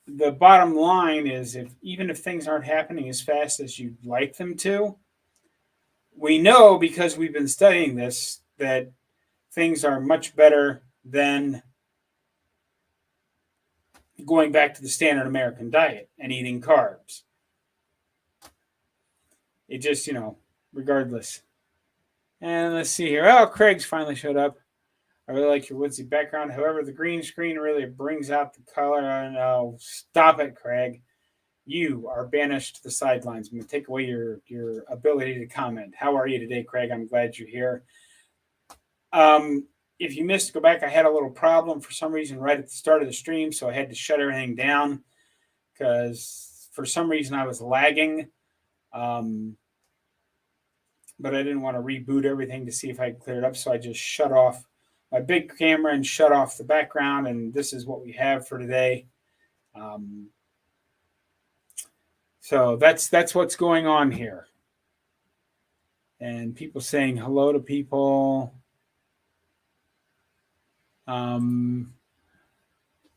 the bottom line is even if things aren't happening as fast as you'd like them to, we know because we've been studying this that things are much better than going back to the standard American diet and eating carbs. It just, regardless. And let's see here. Oh, Craig's finally showed up. I really like your woodsy background. However, the green screen really brings out the color. I know. Stop it, Craig. You are banished to the sidelines. I'm going to take away your ability to comment. How are you today, Craig? I'm glad you're here. If you missed, go back. I had a little problem for some reason right at the start of the stream, so I had to shut everything down because for some reason I was lagging. But I didn't want to reboot everything to see if I could clear it up, so I just shut off my big camera and shut off the background, and this is what we have for today. So that's what's going on here. And people saying hello to people.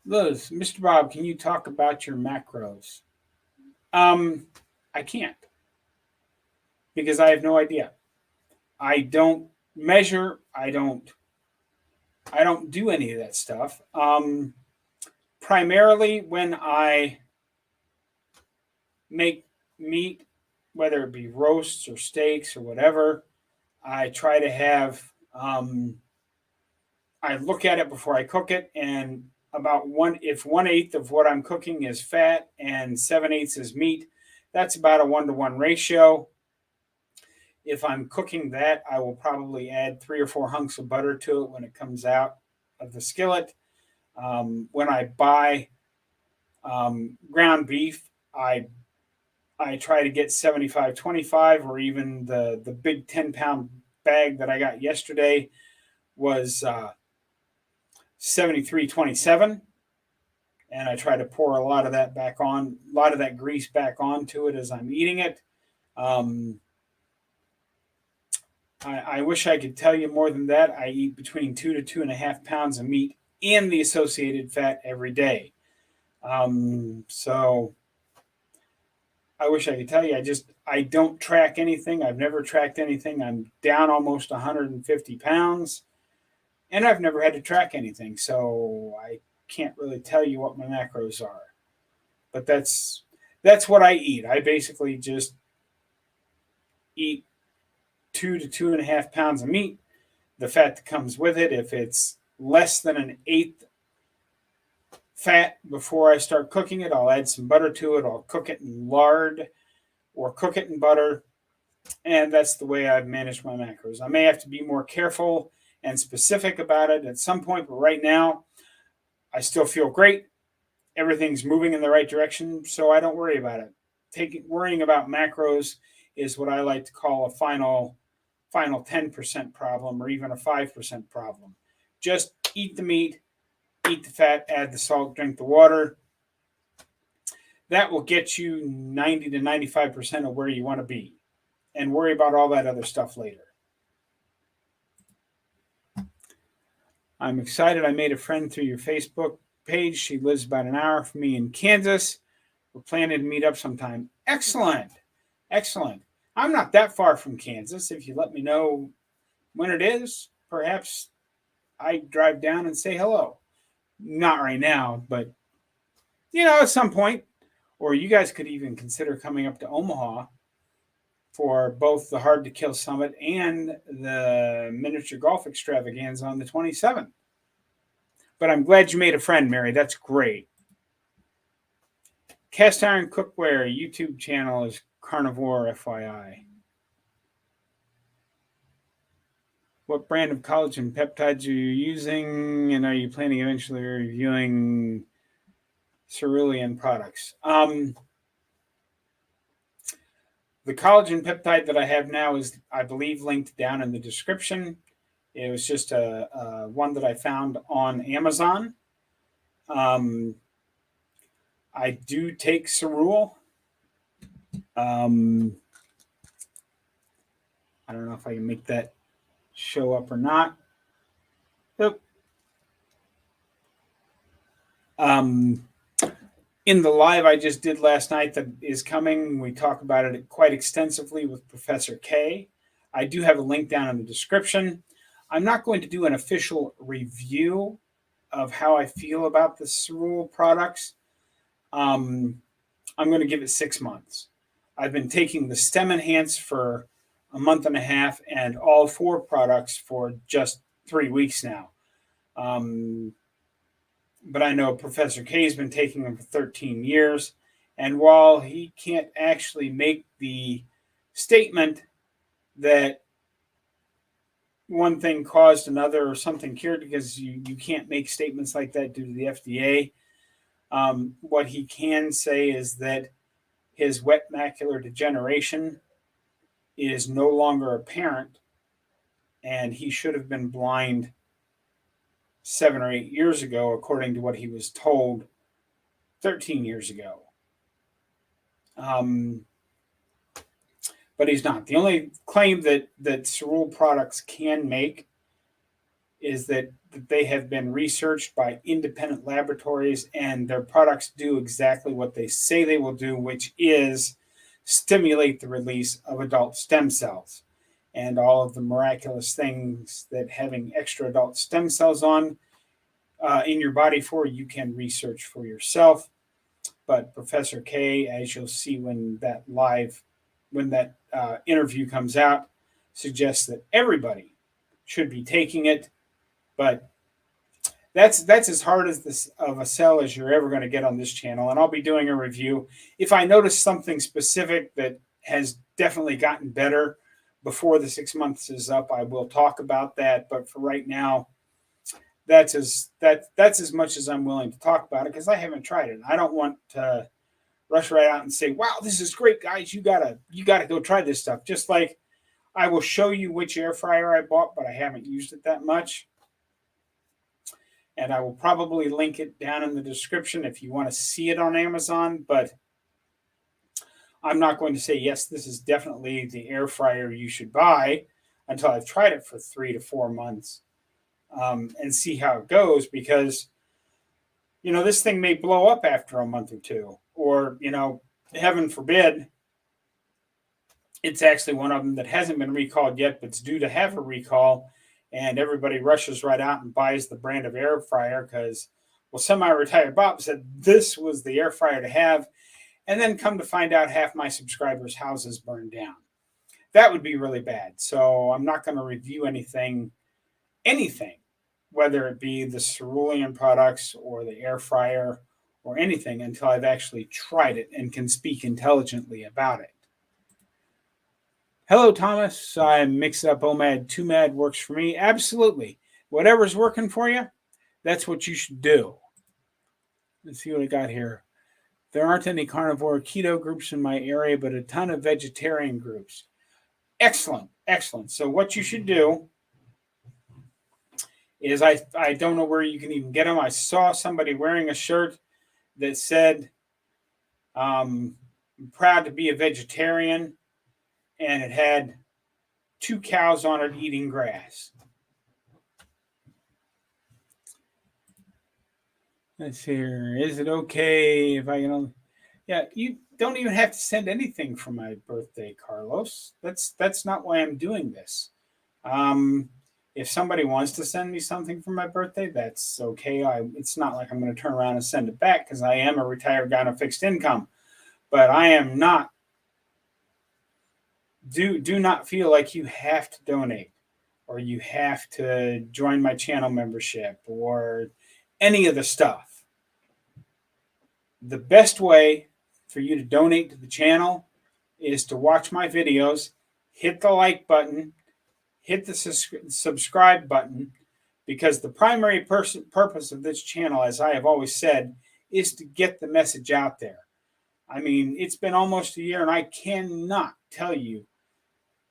Liz, Mr. Bob, can you talk about your macros? I can't because I have no idea. I don't measure. I don't do any of that stuff. Primarily when I make meat, whether it be roasts or steaks or whatever, I try to have, I look at it before I cook it, and if 1/8 of what I'm cooking is fat and 7/8 is meat, that's about a 1-to-1 ratio. If I'm cooking that, I will probably add 3 or 4 hunks of butter to it when it comes out of the skillet. When I buy ground beef, I try to get 75-25, or even the big 10-pound bag that I got yesterday was 73-27, and I try to pour a lot of that grease back onto it as I'm eating it. I wish I could tell you more than that. I eat between 2 to 2.5 pounds of meat and the associated fat every day. So I wish I could tell you. I don't track anything. I've never tracked anything. I'm down almost 150 pounds, and I've never had to track anything. So I can't really tell you what my macros are. But that's what I eat. I basically just eat 2 to 2.5 pounds of meat, the fat that comes with it. If it's less than 1/8 fat before I start cooking it, I'll add some butter to it. I'll cook it in lard or cook it in butter. And that's the way I've managed my macros. I may have to be more careful and specific about it at some point, but right now I still feel great. Everything's moving in the right direction, so I don't worry about it. Worrying about macros is what I like to call a final 10% problem, or even a 5% problem. Just eat the meat, eat the fat, add the salt, drink the water. That will get you 90 to 95% of where you want to be, and worry about all that other stuff later. I'm excited I made a friend through your Facebook page. She lives about an hour from me in Kansas. We're planning to meet up sometime. Excellent. Excellent. I'm not that far from Kansas. If you let me know when it is, perhaps I drive down and say hello. Not right now, but at some point. Or you guys could even consider coming up to Omaha for both the Hard to Kill Summit and the Miniature Golf Extravaganza on the 27th. But I'm glad you made a friend, Mary. That's great. Cast Iron Cookware YouTube channel is Carnivore, FYI. What brand of collagen peptides are you using, and are you planning eventually reviewing cerulean products? The collagen peptide that I have now is, I believe, linked down in the description. It was just a one that I found on Amazon. I do take cerule. I don't know if I can make that show up or not. Yep. In the live I just did last night that is coming, we talk about it quite extensively with Professor K. I do have a link down in the description. I'm not going to do an official review of how I feel about the cerule products. I'm going to give it 6 months. I've been taking the Stem Enhance for a month and a half and all 4 products for just 3 weeks now. But I know Professor K has been taking them for 13 years. And while he can't actually make the statement that one thing caused another or something cured, because you can't make statements like that due to the FDA, what he can say is that his wet macular degeneration is no longer apparent, and he should have been blind 7 or 8 years ago, according to what he was told 13 years ago. But he's not. The only claim that cerule products can make is that they have been researched by independent laboratories, and their products do exactly what they say they will do, which is stimulate the release of adult stem cells. And all of the miraculous things that having extra adult stem cells on in your body for, you can research for yourself. But Professor K, as you'll see when that interview comes out, suggests that everybody should be taking it. But that's as hard as of a sell as you're ever going to get on this channel. And I'll be doing a review. If I notice something specific that has definitely gotten better before the 6 months is up, I will talk about that. But for right now, that's as much as I'm willing to talk about it, because I haven't tried it. I don't want to rush right out and say, "Wow, this is great, guys! You gotta go try this stuff." Just like I will show you which air fryer I bought, but I haven't used it that much, and I will probably link it down in the description if you want to see it on Amazon. But I'm not going to say, yes, this is definitely the air fryer you should buy until I've tried it for 3 to 4 months and see how it goes, because, this thing may blow up after a month or two, or, heaven forbid, it's actually one of them that hasn't been recalled yet, but it's due to have a recall, and everybody rushes right out and buys the brand of air fryer because, well, semi-retired Bob said this was the air fryer to have. And then come to find out half my subscribers' houses burned down. That would be really bad. So I'm not going to review anything, whether it be the cerulean products or the air fryer or anything, until I've actually tried it and can speak intelligently about it. Hello, Thomas. I mix up OMAD. 2MAD works for me. Absolutely. Whatever's working for you, that's what you should do. Let's see what I got here. There aren't any carnivore keto groups in my area, but a ton of vegetarian groups. Excellent, excellent. So what you should do is, I don't know where you can even get them. I saw somebody wearing a shirt that said, I'm proud to be a vegetarian, and it had 2 cows on it eating grass. Let's see here. Is it okay if I can only... Yeah, you don't even have to send anything for my birthday, Carlos. That's not why I'm doing this. Um, if somebody wants to send me something for my birthday, that's okay. It's not like I'm going to turn around and send it back because I am a retired guy on a fixed income. But I am not. Do not feel like you have to donate or you have to join my channel membership or any of the stuff. The best way for you to donate to the channel is to watch my videos, hit the like button, hit the subscribe button, because the primary purpose of this channel, as I have always said, is to get the message out there. I mean, it's been almost a year and I cannot tell you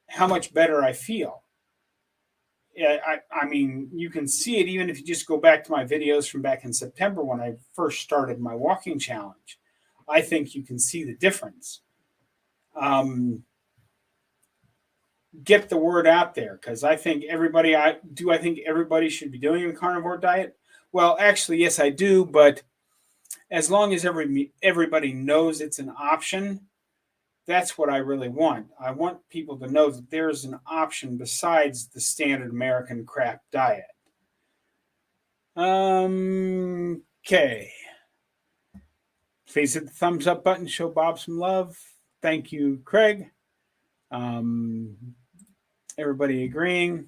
how much better I feel. I mean, you can see it even if you just go back to my videos from back in September when I first started my walking challenge. I think you can see the difference. Get the word out there, because I think I think everybody should be doing a carnivore diet. Well, actually, yes, I do, but as long as everybody knows it's an option, that's what I really want. I want people to know that there's an option besides the standard American crap diet. Okay. Please hit the thumbs up button. Show Bob some love. Thank you, Craig. Everybody agreeing.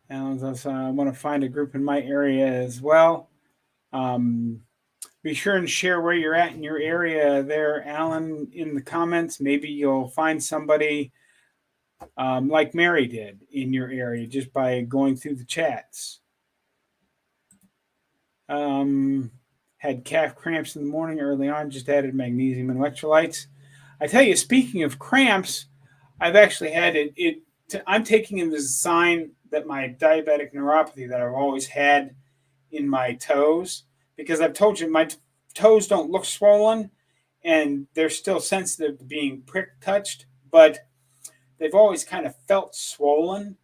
And I want to find a group in my area as well. Be sure and share where you're at in your area there, Alan, in the comments. Maybe you'll find somebody like Mary did in your area just by going through the chats. Had calf cramps in the morning early on, just added magnesium and electrolytes. I tell you, speaking of cramps, I've actually had I'm taking it as a sign that my diabetic neuropathy that I've always had in my toes, because I've told you my toes don't look swollen and they're still sensitive to being prick touched, but they've always kind of felt swollen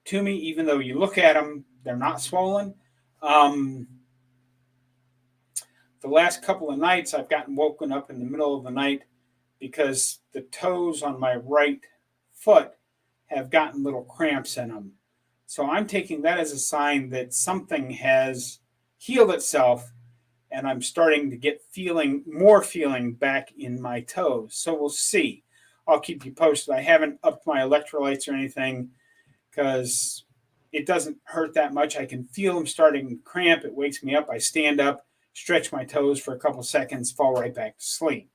to me, even though you look at them, they're not swollen. The last couple of nights, I've gotten woken up in the middle of the night because the toes on my right foot have gotten little cramps in them. So I'm taking that as a sign that something has healed itself and I'm starting to get more feeling back in my toes. So we'll see. I'll keep you posted. I haven't upped my electrolytes or anything because it doesn't hurt that much. I can feel them starting to cramp. It wakes me up. I stand up, stretch my toes for a couple seconds, fall right back to sleep.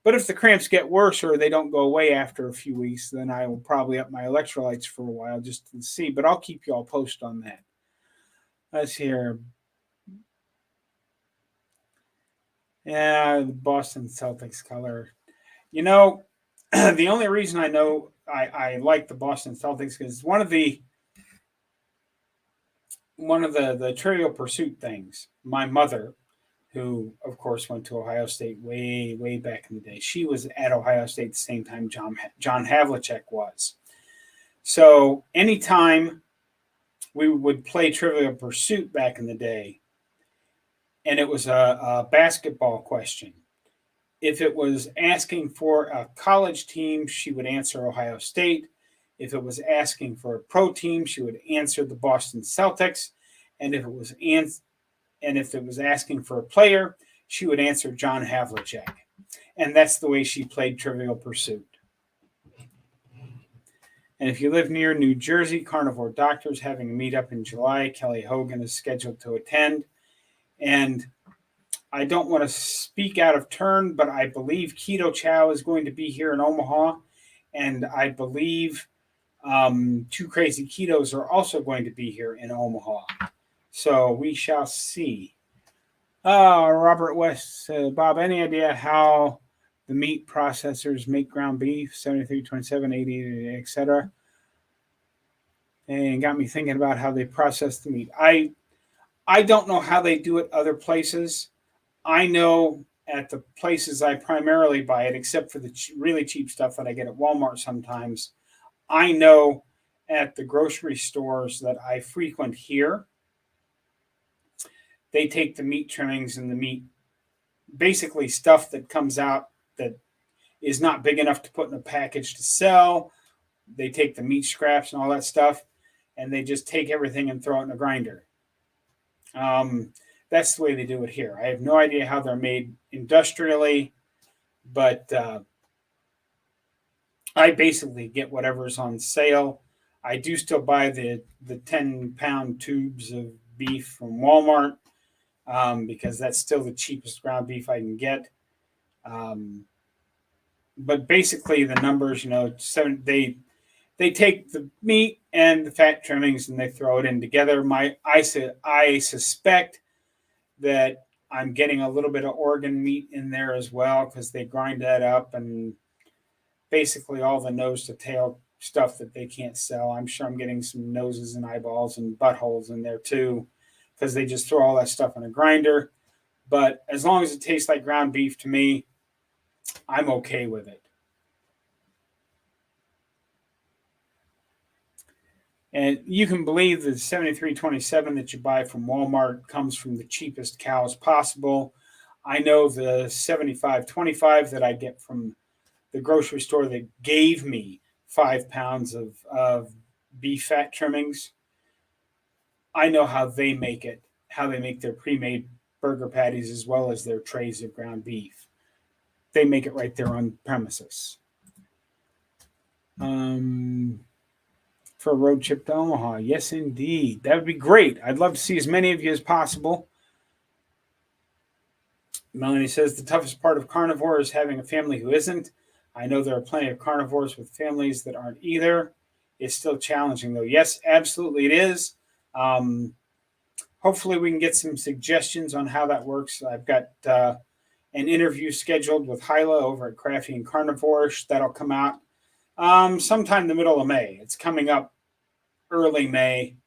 But if the cramps get worse or they don't go away after a few weeks, then I will probably up my electrolytes for a while just to see. But I'll keep you all posted on that. Let's hear. Yeah, the Boston Celtics color. You know, the only reason I know I like the Boston Celtics is one of the Trivial Pursuit things. My mother, who of course went to Ohio State way back in the day, she was at Ohio State at the same time John Havlicek was. So anytime we would play Trivial Pursuit back in the day, and it was a basketball question. If it was asking for a college team, she would answer Ohio State. If it was asking for a pro team, she would answer the Boston Celtics. And if it was asking for a player, she would answer John Havlicek. And that's the way she played Trivial Pursuit. And if you live near New Jersey, Carnivore Doctors having a meetup in July. Kelly Hogan is scheduled to attend. And I don't want to speak out of turn, but I believe Keto Chow is going to be here in Omaha. And I believe Two Crazy Ketos are also going to be here in Omaha. So we shall see. Robert West said, Bob, any idea how the meat processors make ground beef, 73, 27, 80, etc.? And got me thinking about how they process the meat. I don't know how they do it other places. I know at the places I primarily buy it, except for the really cheap stuff that I get at Walmart sometimes, I know at the grocery stores that I frequent here, they take the meat trimmings and the meat, basically stuff that comes out that is not big enough to put in a package to sell. They take the meat scraps and all that stuff, and they just take everything and throw it in a grinder. That's the way they do it here. I have no idea how they're made industrially, but I basically get whatever's on sale. I do still buy the 10-pound tubes of beef from Walmart because that's still the cheapest ground beef I can get. But basically, the numbers, they take the meat and the fat trimmings and they throw it in together. I suspect that I'm getting a little bit of organ meat in there as well because they grind that up, and basically all the nose to tail stuff that they can't sell. I'm sure I'm getting some noses and eyeballs and buttholes in there too because they just throw all that stuff in a grinder. But as long as it tastes like ground beef to me, I'm okay with it. And you can believe the 7327 that you buy from Walmart comes from the cheapest cows possible. I know the 7525 that I get from the grocery store that gave me 5 pounds of beef fat trimmings. I know how they make it, how they make their pre-made burger patties as well as their trays of ground beef. They make it right there on premises. For a road trip to Omaha. Yes, indeed. That would be great. I'd love to see as many of you as possible. Melanie says the toughest part of carnivore is having a family who isn't. I know there are plenty of carnivores with families that aren't either. It's still challenging, though. Yes, absolutely it is. Hopefully we can get some suggestions on how that works. I've got an interview scheduled with Hyla over at Crafty and Carnivore. That'll come out sometime in the middle of May. It's coming up early May.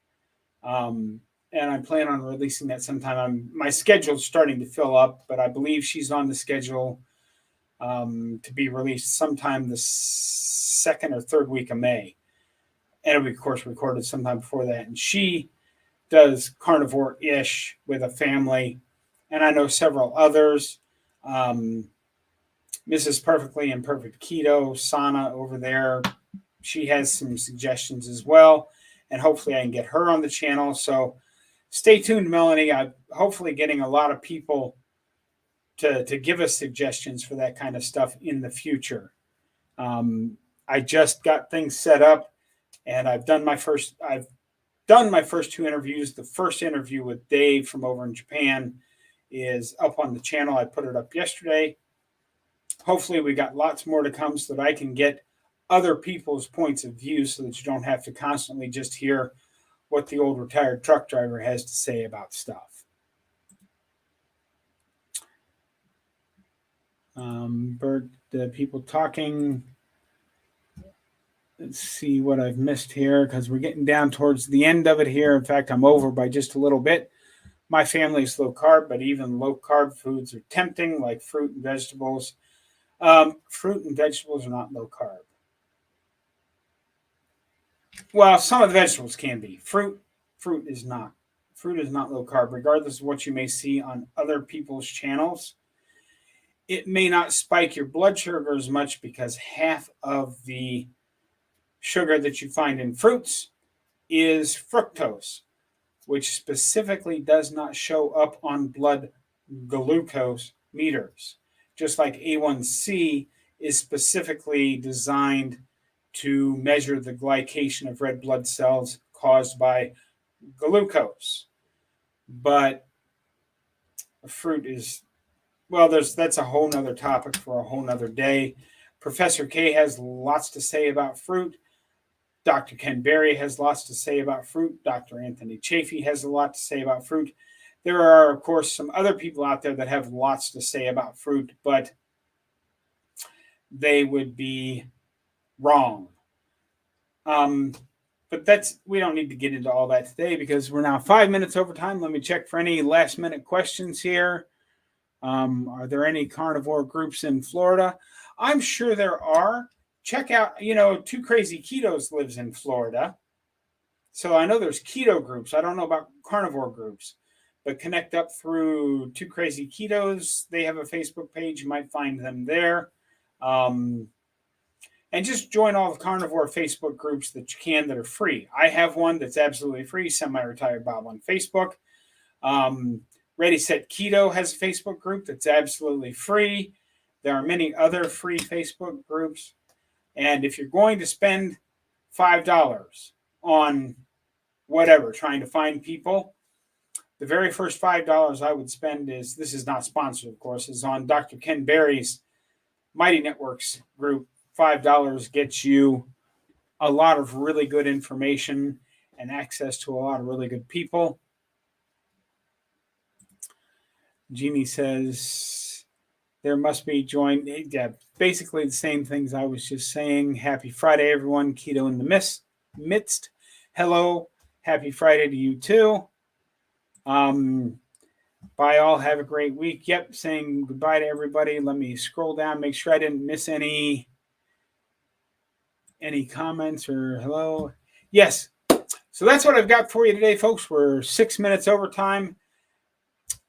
And I plan on releasing that sometime. My schedule's starting to fill up, but I believe she's on the schedule to be released sometime the second or third week of May. And it'll be, of course, recorded sometime before that. And she does carnivore-ish with a family. And I know several others. Mrs. Perfectly Imperfect Keto, Sana over there, she has some suggestions as well. And hopefully I can get her on the channel. So stay tuned, Melanie. I'm hopefully getting a lot of people to give us suggestions for that kind of stuff in the future. I just got things set up, and I've done my first 2 interviews. The first interview with Dave from over in Japan is up on the channel. I put it up yesterday. Hopefully we got lots more to come so that I can get other people's points of view so that you don't have to constantly just hear what the old retired truck driver has to say about stuff. Bert, the people talking. Let's see what I've missed here because we're getting down towards the end of it here. In fact, I'm over by just a little bit. My family is low carb, but even low carb foods are tempting, like fruit and vegetables. Fruit and vegetables are not low carb. Well, some of the vegetables can be. Fruit is not. Fruit is not low carb, regardless of what you may see on other people's channels. It may not spike your blood sugar as much because half of the sugar that you find in fruits is fructose, which specifically does not show up on blood glucose meters. Just like A1C is specifically designed to measure the glycation of red blood cells caused by glucose. But fruit is, well, that's a whole nother topic for a whole nother day. Professor K has lots to say about fruit. Dr. Ken Berry has lots to say about fruit. Dr. Anthony Chafee has a lot to say about fruit. There are, of course, some other people out there that have lots to say about fruit, but they would be wrong. But we don't need to get into all that today because we're now 5 minutes over time. Let me check for any last minute questions here. Are there any carnivore groups in Florida? I'm sure there are. Check out, Two Crazy Ketos lives in Florida. So I know there's keto groups. I don't know about carnivore groups, but connect up through Two Crazy Ketos. They have a Facebook page. You might find them there. And just join all the carnivore Facebook groups that you can that are free. I have one that's absolutely free, Semi-Retired Bob on Facebook. Ready Set Keto has a Facebook group that's absolutely free. There are many other free Facebook groups. And if you're going to spend $5 on whatever, trying to find people, the very first $5 I would spend is, this is not sponsored, of course, is on Dr. Ken Berry's Mighty Networks group. $5 gets you a lot of really good information and access to a lot of really good people. Jeannie says there must be joined. Yeah, basically the same things I was just saying. Happy Friday, everyone. Keto in the midst. Hello. Happy Friday to you too. Bye all. Have a great week. Yep. Saying goodbye to everybody. Let me scroll down. Make sure I didn't miss any comments or hello. Yes. So that's what I've got for you today, folks. We're 6 minutes over time.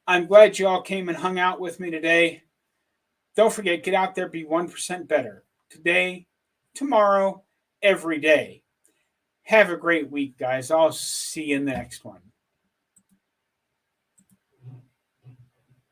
I'm glad you all came and hung out with me today. Don't forget, get out there, be 1% better. Today, tomorrow, every day. Have a great week, guys. I'll see you in the next one.